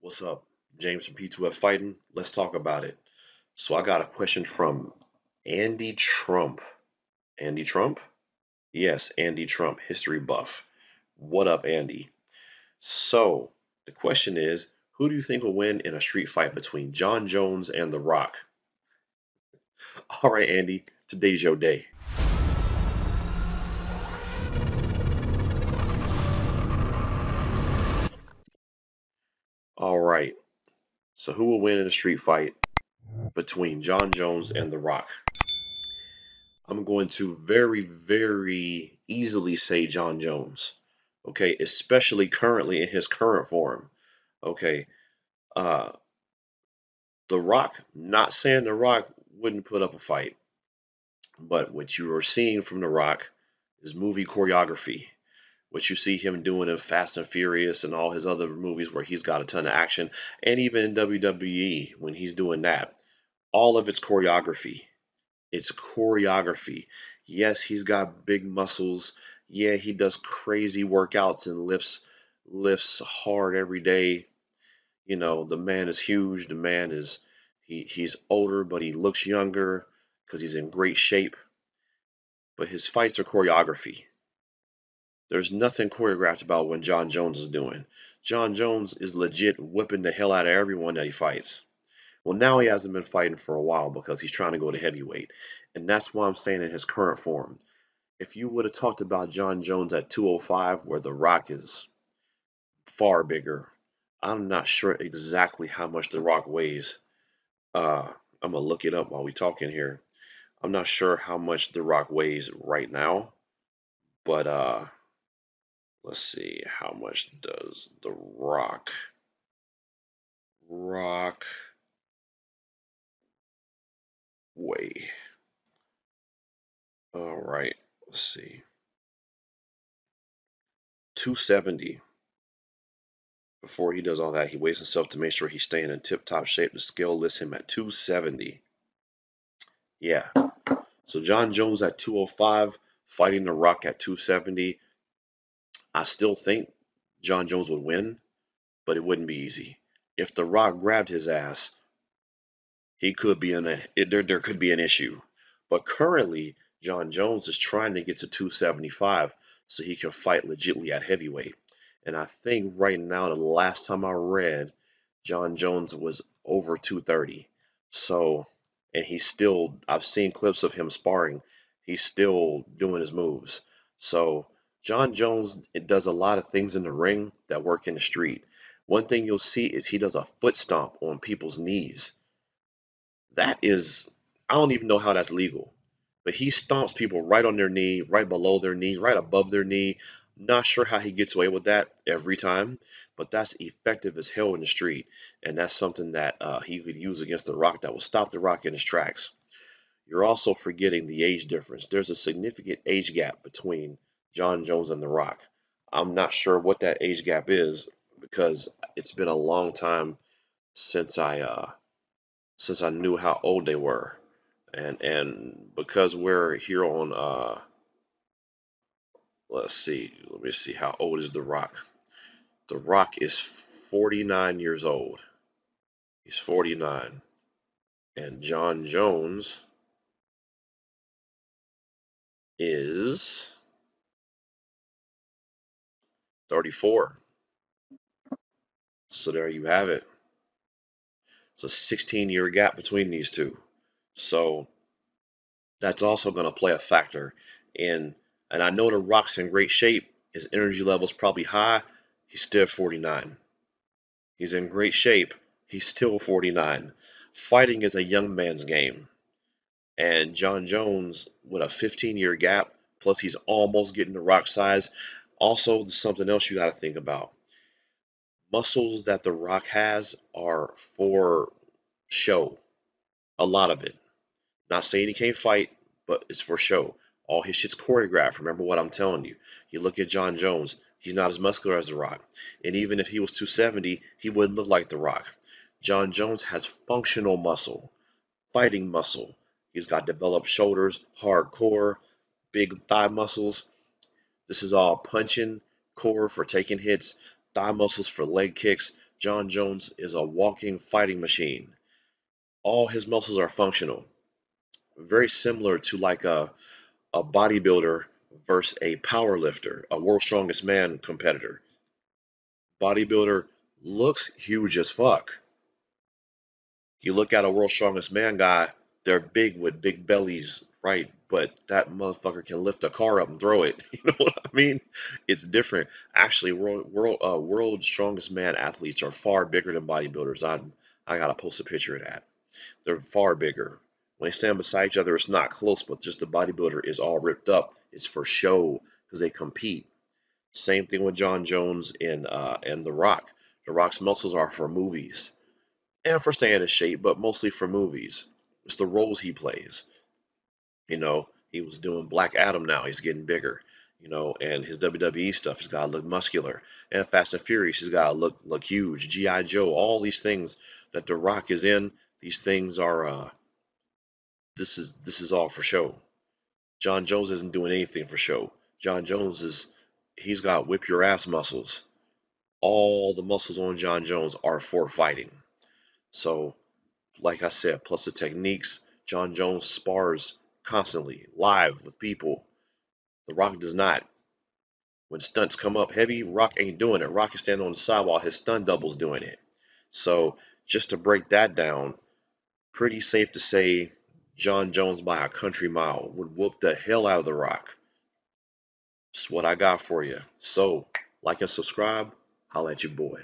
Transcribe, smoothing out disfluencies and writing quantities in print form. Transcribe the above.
What's up? James from P2F Fighting. Let's talk about it. So I got a question from Andy Trump. Andy Trump? Yes, Andy Trump, history buff. What up, Andy? So the question is, who do you think will win in a street fight between Jon Jones and The Rock? All right, Andy, today's your day. All right. So who will win in a street fight between Jon Jones and The Rock? I'm going to very, very easily say Jon Jones. Okay, especially currently in his current form. Okay, uh, The Rock, not saying The Rock wouldn't put up a fight, but what you are seeing from The Rock is movie choreography. What you see him doing in Fast and Furious and all his other movies where he's got a ton of action, and even in WWE when he's doing that, all of it's choreography. It's choreography. Yes, he's got big muscles. Yeah, he does crazy workouts and lifts hard every day. You know, the man is huge. The man is he's older, but he looks younger because he's in great shape. But his fights are choreography. There's nothing choreographed about what Jon Jones is doing. Jon Jones is legit whipping the hell out of everyone that he fights. Well, now he hasn't been fighting for a while because he's trying to go to heavyweight. And that's why I'm saying in his current form. If you would have talked about Jon Jones at 205, where The Rock is far bigger, I'm not sure exactly how much The Rock weighs. I'm gonna look it up while we talking here. I'm not sure how much The Rock weighs right now, but let's see, how much does The Rock weigh? All right, let's see, 270. Before he does all that, he weighs himself to make sure he's staying in tip-top shape. The scale lists him at 270. Yeah. So Jon Jones at 205, fighting The Rock at 270. I still think Jon Jones would win, but it wouldn't be easy. If The Rock grabbed his ass, he could be in there could be an issue. But currently, Jon Jones is trying to get to 275 so he can fight legitly at heavyweight. And I think right now, the last time I read, Jon Jones was over 230. So, and he's still, I've seen clips of him sparring. He's still doing his moves. So, Jon Jones it does a lot of things in the ring that work in the street. One thing you'll see is he does a foot stomp on people's knees. That is, I don't even know how that's legal. But he stomps people right on their knee, right below their knee, right above their knee. Not sure how he gets away with that every time, but that's effective as hell in the street. And that's something that he could use against The Rock that will stop The Rock in his tracks. You're also forgetting the age difference. There's a significant age gap between Jon Jones and The Rock. I'm not sure what that age gap is because it's been a long time since I knew how old they were, and because we're here on let me see, how old is The Rock? The Rock is 49 years old. He's 49, and Jon Jones is 34. So there you have it. It's a 16-year gap between these two. So that's also going to play a factor in. And I know The Rock's in great shape. His energy level's probably high. He's still 49. He's in great shape. He's still 49. Fighting is a young man's game. And Jon Jones, with a 15-year gap, plus he's almost getting to Rock size. Also, something else you got to think about. Muscles that The Rock has are for show. A lot of it. Not saying he can't fight, but it's for show. All his shit's choreographed. Remember what I'm telling you. You look at Jon Jones, he's not as muscular as The Rock. And even if he was 270, he wouldn't look like The Rock. Jon Jones has functional muscle, fighting muscle. He's got developed shoulders, hard core, big thigh muscles. This is all punching, core for taking hits, thigh muscles for leg kicks. Jon Jones is a walking fighting machine. All his muscles are functional, very similar to like a bodybuilder versus a power lifter, a world's strongest man competitor. Bodybuilder looks huge as fuck. You look at a world's strongest man guy, they're big with big bellies, right? But that motherfucker can lift a car up and throw it. You know what I mean? It's different. Actually, world strongest man athletes are far bigger than bodybuilders. I gotta post a picture of that. They're far bigger. When they stand beside each other, it's not close, but just the bodybuilder is all ripped up. It's for show because they compete. Same thing with Jon Jones and The Rock. The Rock's muscles are for movies and for staying in shape, but mostly for movies. It's the roles he plays. He was doing Black Adam now. He's getting bigger. And his WWE stuff, he's got to look muscular. And Fast and Furious, he's got to look huge. G.I. Joe, all these things that The Rock is in, these things are this is all for show. Jon Jones isn't doing anything for show. Jon Jones he's got whip your ass muscles. All the muscles on Jon Jones are for fighting. So, like I said, plus the techniques, Jon Jones spars constantly, live with people. The Rock does not. When stunts come up heavy, Rock ain't doing it. Rock is standing on the side while his stunt double's doing it. So, just to break that down, pretty safe to say Jon Jones by a country mile would whoop the hell out of The Rock. Just what I got for you. So, like and subscribe. Holla at your boy.